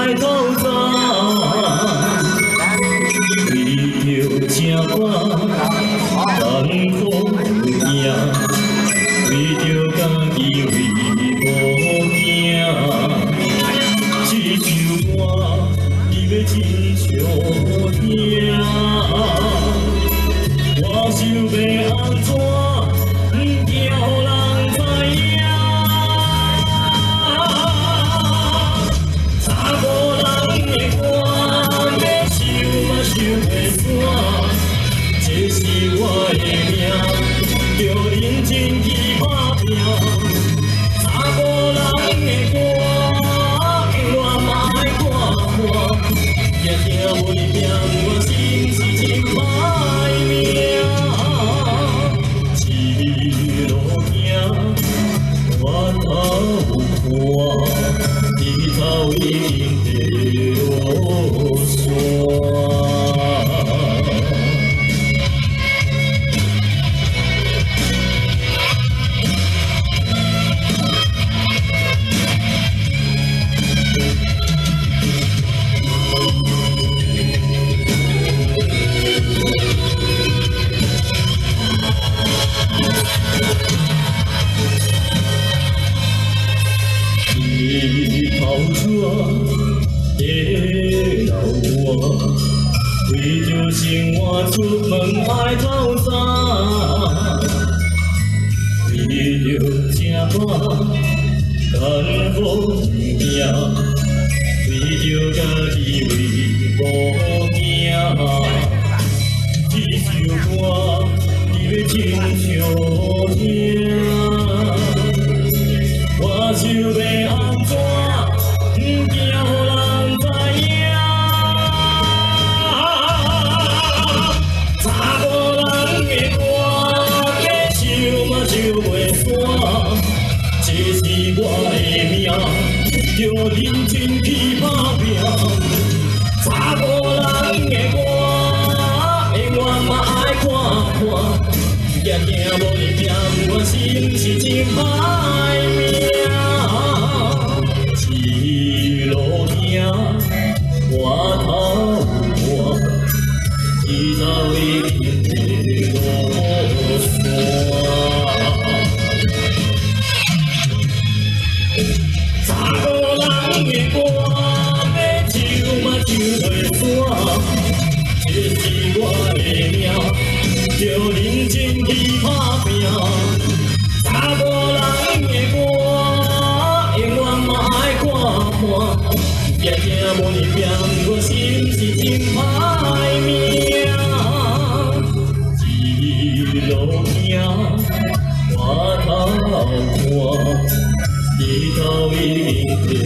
爱透早，为着吃饱，艰苦行，为着家己为无惊。这首歌你要亲像听，我想要安怎，不惊予人知影。 这是我的命，着认真去打拼。查某人的歌，永远嘛爱看看，也听袂赢我心是真歹命。一路行，我头看，日头已经下落山。 头车的老我，为着生活出门爱透早，为着吃饱艰苦行，为着家己为无惊。这首歌你要亲像听，我想要安怎？ 不惊予人知影，查某人的歌，假唱嘛唱袂煞。这是我的命，着认真去打拼。查某人的歌，永远嘛爱看看，也听袂赢，我心是真歹命。 一路行，我头看，日头已经下落山。查某人的歌，要唱嘛唱袂煞，这是我的命，着认真去打拼。查某人的歌。 也听袂赢，我心是真歹命。一路行，我头看，日头已经